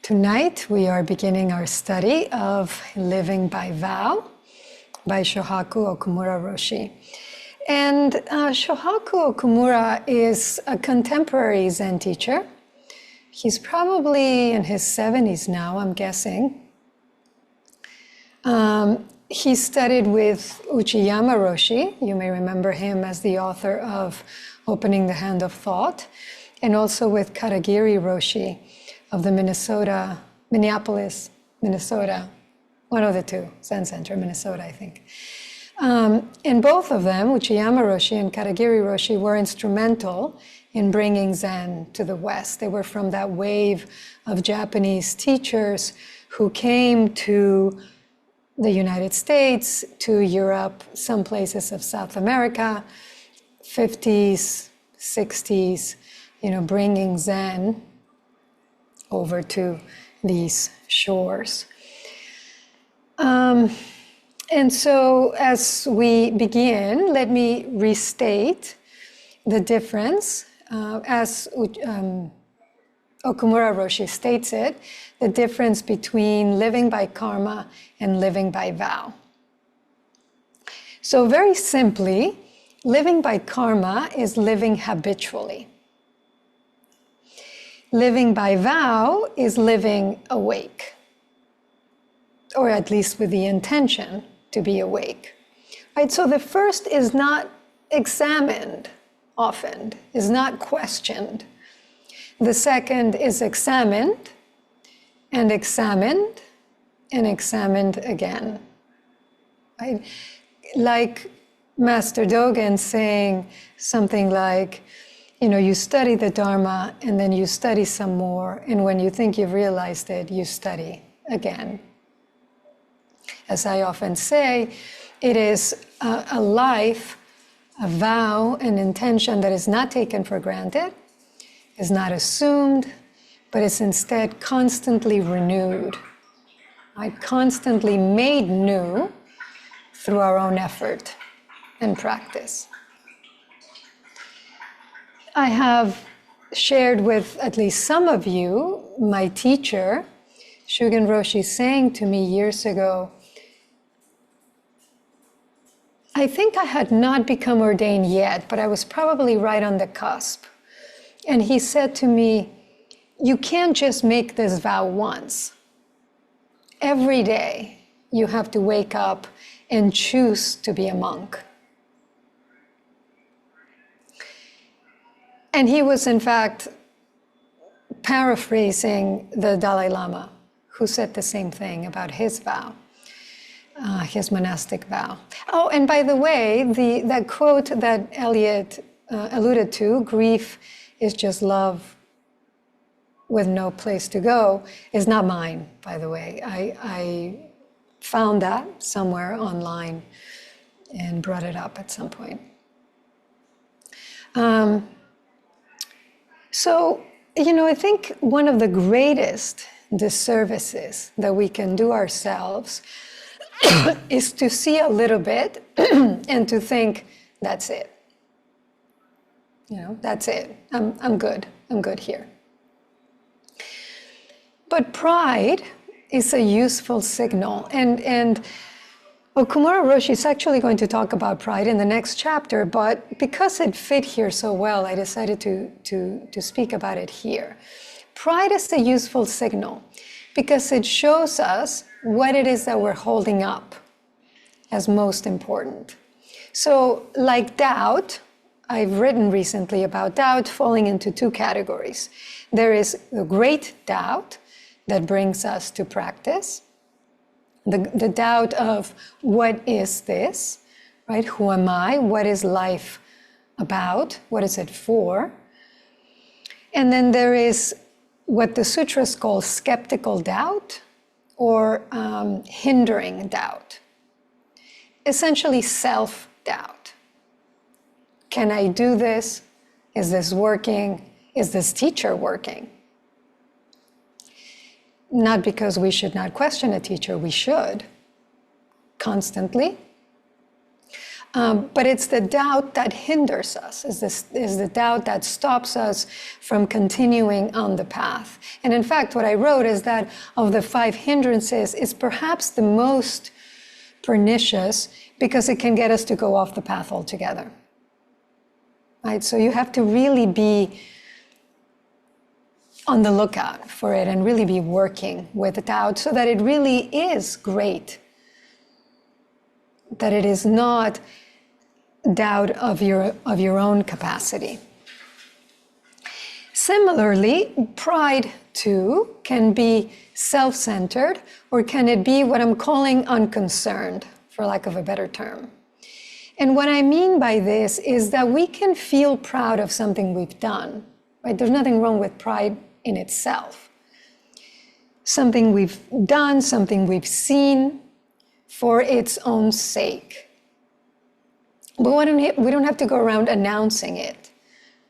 Tonight we are beginning our study of Living by Vow by Shohaku Okumura Roshi. And Shohaku Okumura is a contemporary Zen teacher. He's probably in his 70s now, I'm guessing. He studied with Uchiyama Roshi. You may remember him as the author of Opening the Hand of Thought, and also with Katagiri Roshi of the Minneapolis, Minnesota, one of the two, Zen Center, Minnesota, I think. And both of them, Uchiyama Roshi and Katagiri Roshi, were instrumental in bringing Zen to the West. They were from that wave of Japanese teachers who came to the United States, to Europe, some places of South America, 50s, 60s, bringing Zen over to these shores. And so as we begin, let me restate the difference, as Okumura Roshi states it, the difference between living by karma and living by vow. So very simply, living by karma is living habitually. Living by vow is living awake, or at least with the intention to be awake. Right? So the first is not examined often, is not questioned. The second is examined and examined and examined again. Right? Like Master Dogen saying something like, you study the Dharma and then you study some more, and when you think you've realized it, you study again. As I often say, it is a life, a vow, an intention that is not taken for granted, is not assumed, but is instead constantly renewed, right? Constantly made new through our own effort and practice. I have shared with at least some of you my teacher, Shugen Roshi, saying to me years ago, I think I had not become ordained yet, but I was probably right on the cusp. And he said to me, you can't just make this vow once. Every day you have to wake up and choose to be a monk. And he was, in fact, paraphrasing the Dalai Lama, who said the same thing about his vow, his monastic vow. Oh, and by the way, that quote that Eliot alluded to, grief is just love with no place to go, is not mine, by the way. I found that somewhere online and brought it up at some point. So, I think one of the greatest disservices that we can do ourselves is to see a little bit and to think, that's it. That's it. I'm good. I'm good here. But pride is a useful signal. And Okumura Roshi is actually going to talk about pride in the next chapter, but because it fit here so well, I decided to speak about it here. Pride is a useful signal because it shows us what it is that we're holding up as most important. So like doubt, I've written recently about doubt falling into two categories. There is the great doubt that brings us to practice, the doubt of what is this, right? Who am I? What is life about? What is it for? And then there is what the sutras call skeptical doubt or hindering doubt, essentially self-doubt. Can I do this? Is this working? Is this teacher working? Not because we should not question a teacher, we should, constantly. But it's the doubt that hinders us, is the doubt that stops us from continuing on the path. And in fact, what I wrote is that of the 5 hindrances, it's perhaps the most pernicious because it can get us to go off the path altogether. Right? So you have to really be on the lookout for it and really be working with doubt so that it really is great. That it is not doubt of your own capacity. Similarly, pride too can be self-centered, or can it be what I'm calling unconcerned, for lack of a better term. And what I mean by this is that we can feel proud of something we've done, right? There's nothing wrong with pride in itself. Something we've done, something we've seen for its own sake. But we don't have to go around announcing it,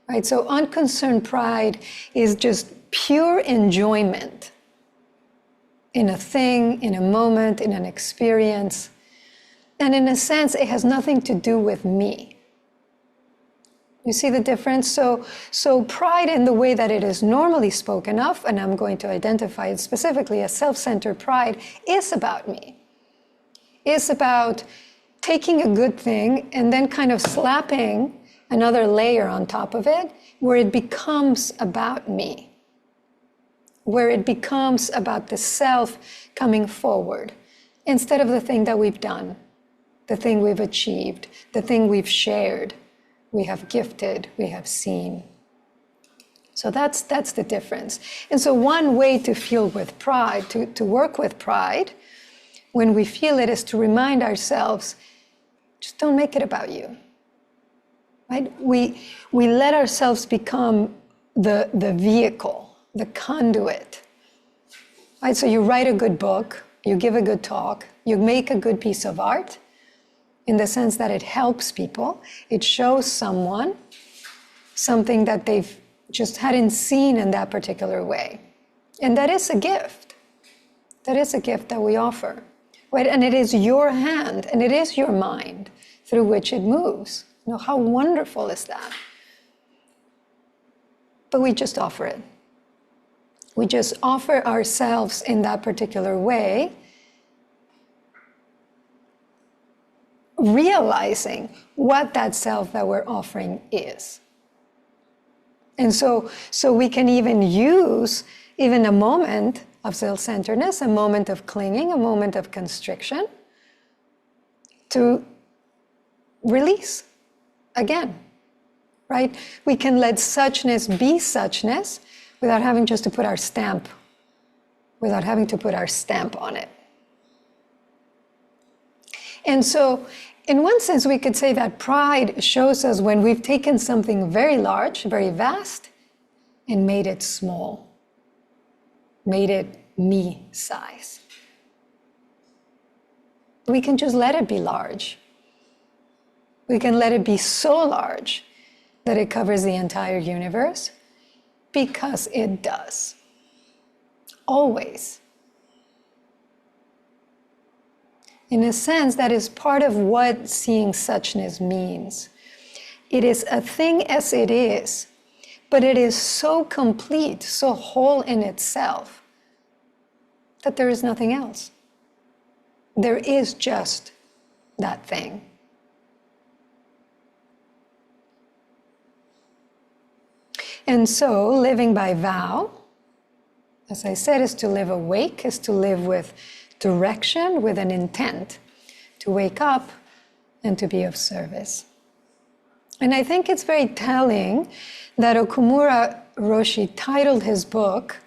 right? So unconcerned pride is just pure enjoyment in a thing, in a moment, in an experience. And in a sense, it has nothing to do with me. You see the difference? So pride in the way that it is normally spoken of, and I'm going to identify it specifically as self-centered pride, is about me. It's about taking a good thing and then kind of slapping another layer on top of it where it becomes about me, where it becomes about the self coming forward instead of the thing that we've done, the thing we've achieved, the thing we've shared, we have gifted, we have seen. So that's the difference. And so one way to feel with pride, to work with pride, when we feel it, is to remind ourselves, just don't make it about you, right? We let ourselves become the vehicle, the conduit, right? So you write a good book, you give a good talk, you make a good piece of art, in the sense that it helps people, it shows someone something that they've just hadn't seen in that particular way. And that is a gift. That is a gift that we offer, right? And it is your hand and it is your mind through which it moves. You know, how wonderful is that? But we just offer it. We just offer ourselves in that particular way, realizing what that self that we're offering is. And so we can even use even a moment of self-centeredness, a moment of clinging, a moment of constriction, to release again, right? We can let suchness be suchness without having just to put our stamp, without having to put our stamp on it. And so, in one sense, we could say that pride shows us when we've taken something very large, very vast, and made it small, made it me size. We can just let it be large. We can let it be so large that it covers the entire universe, because it does. Always. In a sense, that is part of what seeing suchness means. It is a thing as it is, but it is so complete, so whole in itself, that there is nothing else. There is just that thing. And so, living by vow, as I said, is to live awake, is to live with direction, with an intent, to wake up and to be of service. And I think it's very telling that Okumura Roshi titled his book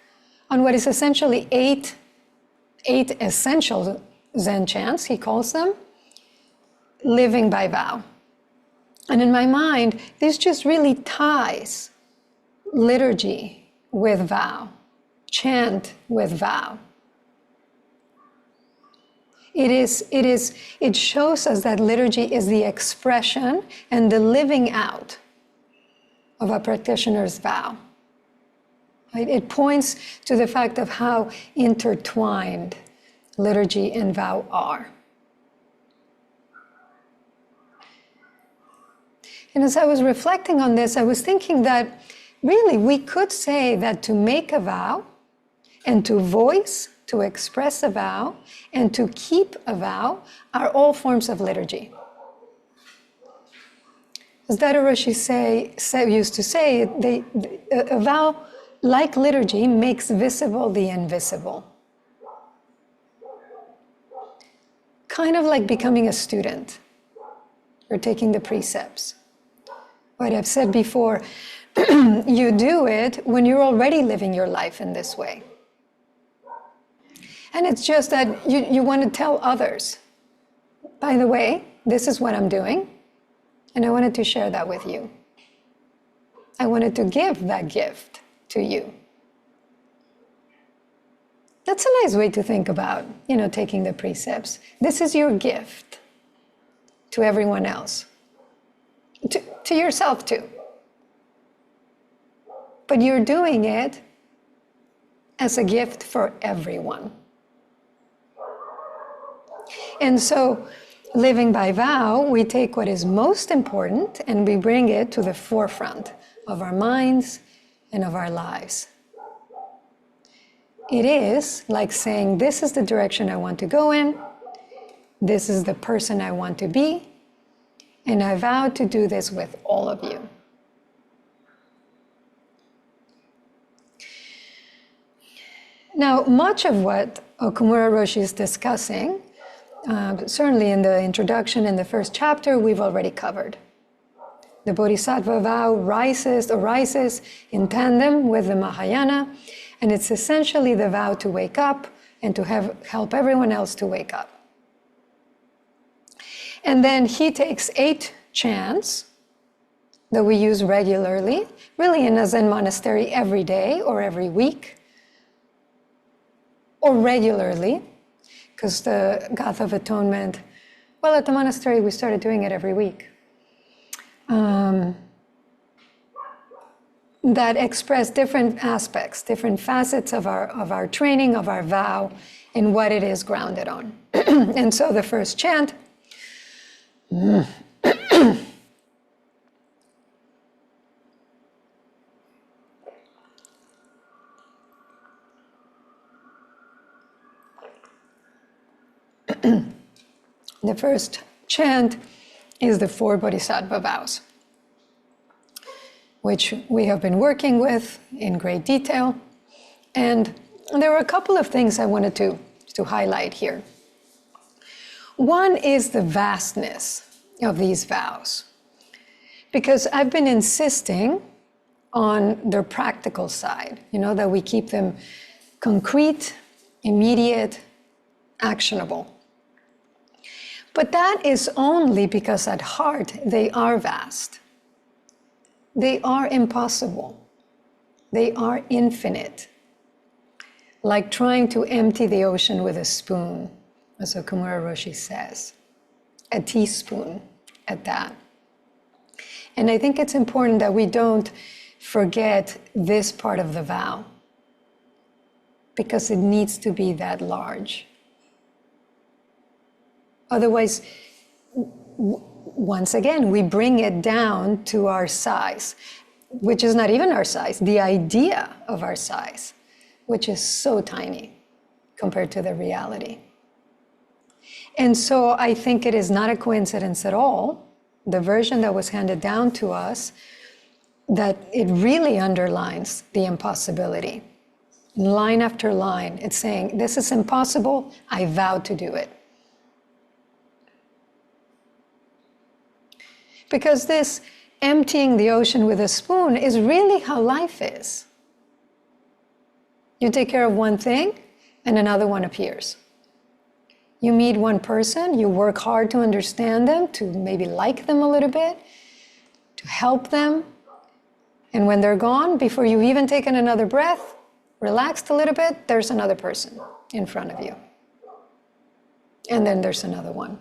on what is essentially eight essential Zen chants, he calls them, living by vow. And in my mind, this just really ties liturgy with vow, chant with vow. It shows us that liturgy is the expression and the living out of a practitioner's vow. Right? It points to the fact of how intertwined liturgy and vow are. And as I was reflecting on this, I was thinking that really we could say that to make a vow and to voice, to express a vow, and to keep a vow are all forms of liturgy. As Dada Roshi used to say, a vow, like liturgy, makes visible the invisible. Kind of like becoming a student or taking the precepts. What I've said before, you do it when you're already living your life in this way. And it's just that you want to tell others, by the way, this is what I'm doing, and I wanted to share that with you. I wanted to give that gift to you. That's a nice way to think about, taking the precepts. This is your gift to everyone else, to yourself too. But you're doing it as a gift for everyone. And so, living by vow, we take what is most important and we bring it to the forefront of our minds and of our lives. It is like saying, this is the direction I want to go in, this is the person I want to be, and I vow to do this with all of you. Now, much of what Okumura Roshi is discussing, certainly in the introduction in the first chapter, we've already covered. The Bodhisattva vow arises in tandem with the Mahayana, and it's essentially the vow to wake up and to help everyone else to wake up. And then he takes 8 chants that we use regularly, really in a Zen monastery every day or every week, or regularly, because the Gatha of Atonement, well, at the monastery we started doing it every week. That express different aspects, different facets of our training, of our vow, and what it is grounded on. And so the first chant, the first chant is the 4 Bodhisattva vows, which we have been working with in great detail. And there are a couple of things I wanted to highlight here. One is the vastness of these vows, because I've been insisting on their practical side, that we keep them concrete, immediate, actionable. But that is only because at heart they are vast. They are impossible. They are infinite. Like trying to empty the ocean with a spoon, as Okumura Roshi says. A teaspoon at that. And I think it's important that we don't forget this part of the vow, because it needs to be that large. Otherwise, once again, we bring it down to our size, which is not even our size, the idea of our size, which is so tiny compared to the reality. And so I think it is not a coincidence at all, the version that was handed down to us, that it really underlines the impossibility. Line after line, it's saying, this is impossible, I vow to do it. Because this emptying the ocean with a spoon is really how life is. You take care of one thing, and another one appears. You meet one person, you work hard to understand them, to maybe like them a little bit, to help them. And when they're gone, before you've even taken another breath, relaxed a little bit, there's another person in front of you. And then there's another one.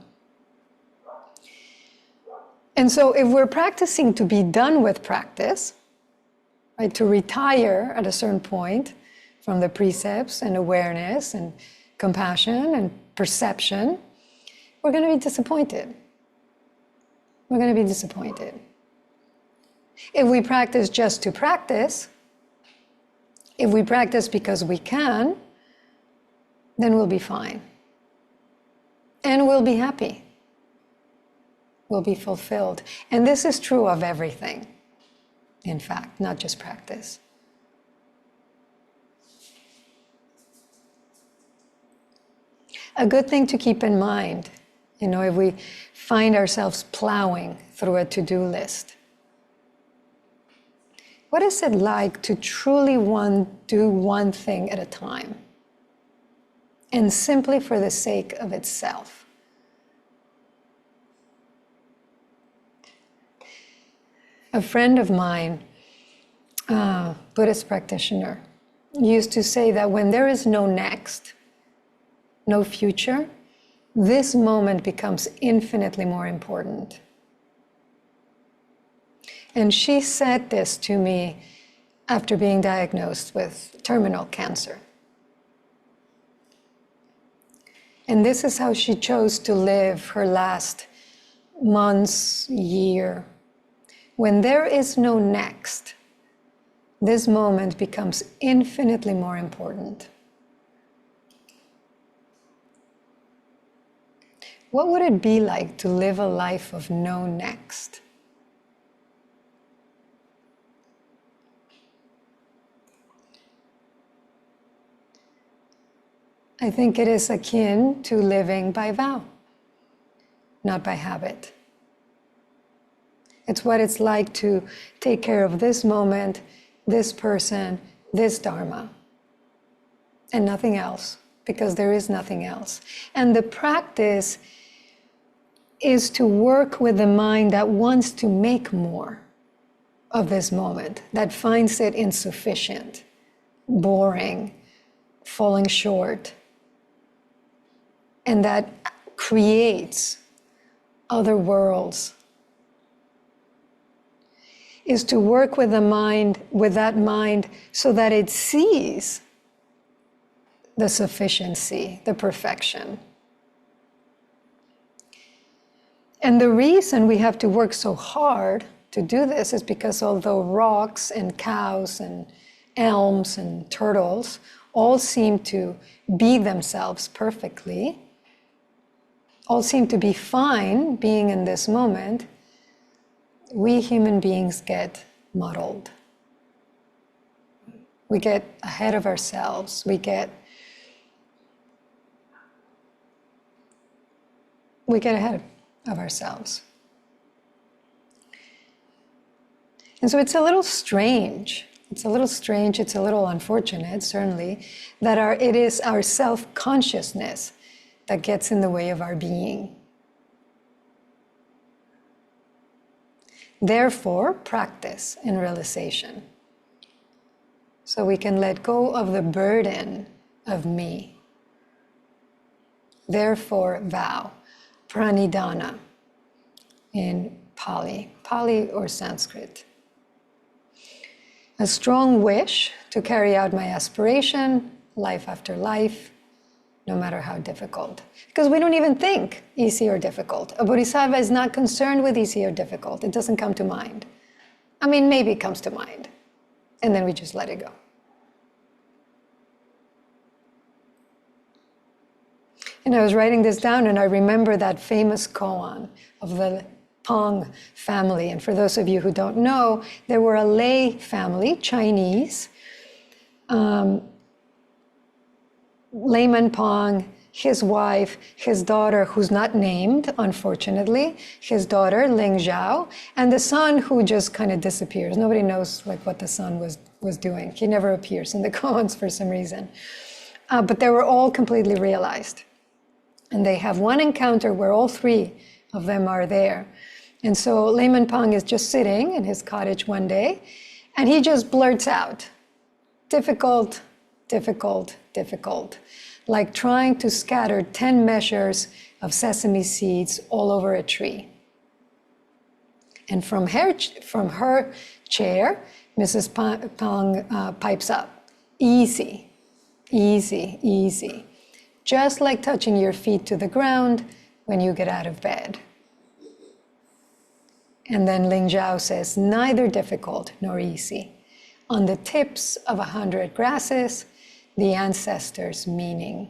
And so if we're practicing to be done with practice, right, to retire at a certain point from the precepts and awareness and compassion and perception, we're going to be disappointed. We're going to be disappointed. If we practice just to practice, if we practice because we can, then we'll be fine. And we'll be happy. We'll be fulfilled. And this is true of everything, in fact, not just practice. A good thing to keep in mind, if we find ourselves plowing through a to-do list, what is it like to truly do one thing at a time, and simply for the sake of itself? A friend of mine, Buddhist practitioner, used to say that when there is no next, no future, this moment becomes infinitely more important. And she said this to me after being diagnosed with terminal cancer. And this is how she chose to live her last months, year. When there is no next, this moment becomes infinitely more important. What would it be like to live a life of no next? I think it is akin to living by vow, not by habit. It's what it's like to take care of this moment, this person, this Dharma, and nothing else, because there is nothing else. And the practice is to work with the mind that wants to make more of this moment, that finds it insufficient, boring, falling short, and that creates other worlds, is to work with that mind so that it sees the sufficiency, the perfection. And the reason we have to work so hard to do this is because although rocks and cows and elms and turtles all seem to be themselves perfectly, all seem to be fine being in this moment, we human beings get muddled. We get ahead of ourselves. We get ahead of ourselves. And so it's a little strange. It's a little unfortunate, certainly, that it is our self-consciousness that gets in the way of our being. Therefore, practice and realization. So we can let go of the burden of me. Therefore, vow, pranidhana in Pali or Sanskrit. A strong wish to carry out my aspiration, life after life, no matter how difficult. Because we don't even think easy or difficult. A bodhisattva is not concerned with easy or difficult. It doesn't come to mind. I mean, maybe it comes to mind. And then we just let it go. And I was writing this down, and I remember that famous koan of the Pang family. And for those of you who don't know, they were a lay family, Chinese. Layman Pang, his wife, his daughter, who's not named, unfortunately, his daughter, Ling Zhao, and the son who just kind of disappears. Nobody knows what the son was doing. He never appears in the koans for some reason. But they were all completely realized. And they have one encounter where all three of them are there. And so Layman Pang is just sitting in his cottage one day, and he just blurts out, difficult, difficult, difficult, like trying to scatter 10 measures of sesame seeds all over a tree. And from her chair, Mrs. Pang pipes up, easy, easy, easy. Just like touching your feet to the ground when you get out of bed. And then Ling Zhao says, neither difficult nor easy. On the tips of 100 grasses, the ancestors' meaning.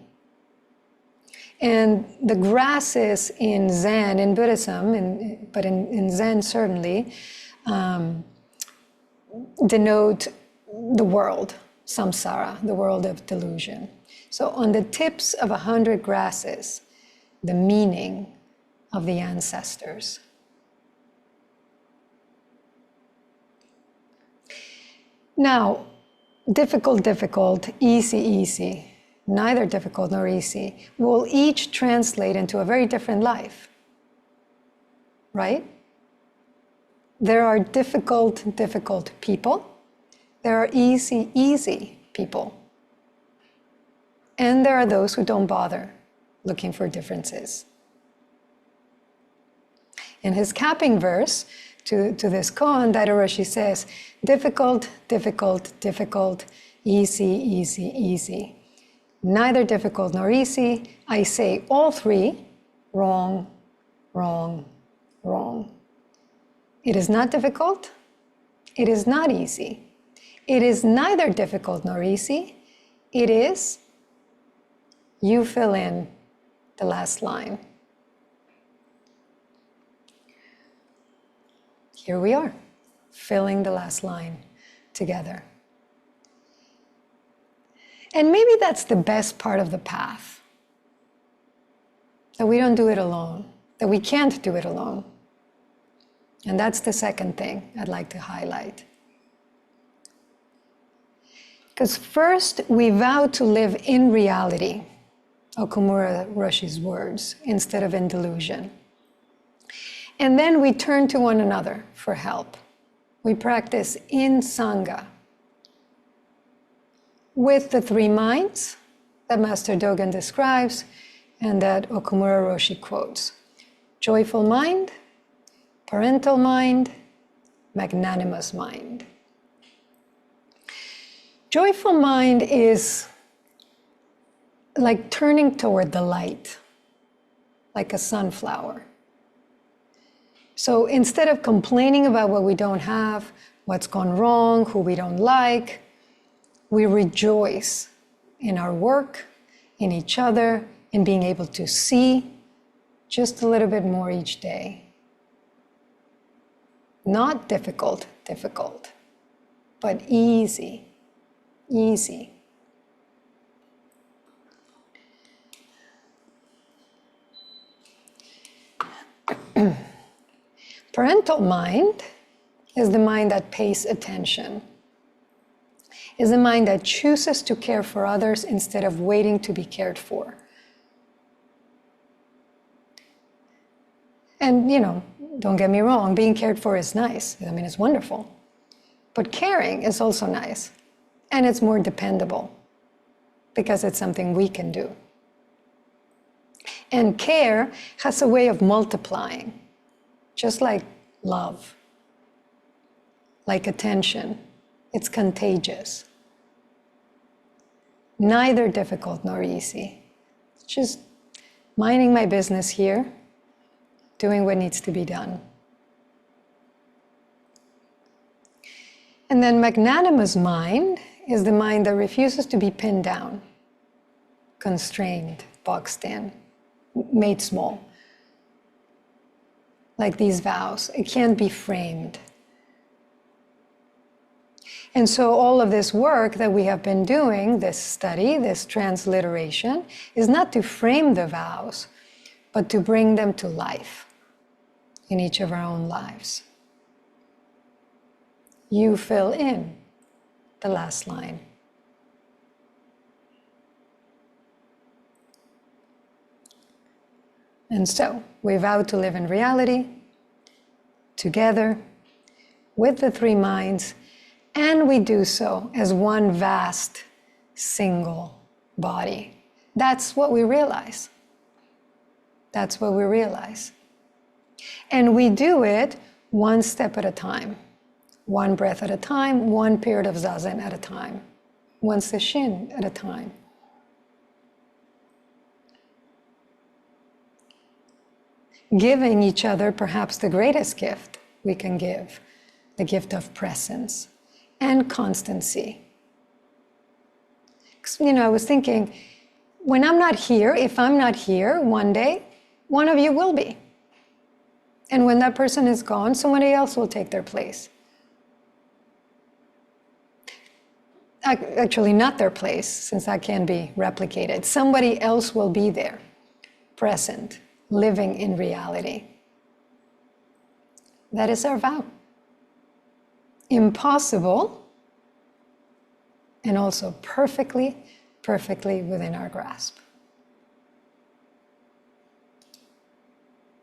And the grasses in Zen, in Buddhism, but in Zen certainly, denote the world, samsara, the world of delusion. So on the tips of 100 grasses, the meaning of the ancestors. Now, difficult, difficult, easy, easy, neither difficult nor easy, will each translate into a very different life, right? There are difficult, difficult people. There are easy, easy people. And there are those who don't bother looking for differences. In his capping verse to this koan, Daido Roshi says, difficult, difficult, difficult, easy, easy, easy. Neither difficult nor easy. I say all three, wrong, wrong, wrong. It is not difficult. It is not easy. It is neither difficult nor easy. It is, you fill in the last line. Here we are, filling the last line together. And maybe that's the best part of the path, that we don't do it alone, that we can't do it alone. And that's the second thing I'd like to highlight. Because first, we vow to live in reality, Okumura Roshi's words, instead of in delusion. And then we turn to one another for help. We practice in Sangha with the three minds that Master Dogen describes and that Okumura Roshi quotes. Joyful mind, parental mind, magnanimous mind. Joyful mind is like turning toward the light, like a sunflower. So instead of complaining about what we don't have, what's gone wrong, who we don't like, we rejoice in our work, in each other, in being able to see just a little bit more each day. Not difficult, difficult, but easy, easy. Parental mind is the mind that pays attention, is the mind that chooses to care for others instead of waiting to be cared for. And, don't get me wrong, being cared for is nice. I mean, it's wonderful. But caring is also nice. And it's more dependable because it's something we can do. And care has a way of multiplying. Just like love, like attention, it's contagious. Neither difficult nor easy. Just minding my business here, doing what needs to be done. And then magnanimous mind is the mind that refuses to be pinned down, constrained, boxed in, made small. Like these vows, it can't be framed. And so all of this work that we have been doing, this study, this transliteration, is not to frame the vows, but to bring them to life in each of our own lives. You fill in the last line. And so, we vow to live in reality, together, with the three minds, and we do so as one vast, single body. That's what we realize. That's what we realize. And we do it one step at a time, one breath at a time, one period of zazen at a time, one sesshin at a time. Giving each other perhaps the greatest gift we can give, the gift of presence and constancy. I was thinking, when I'm not here, if I'm not here one day, one of you will be. And when that person is gone, somebody else will take their place. Actually, not their place, since that can be replicated. Somebody else will be there, present, living in reality. That is our vow. Impossible, and also perfectly, perfectly within our grasp.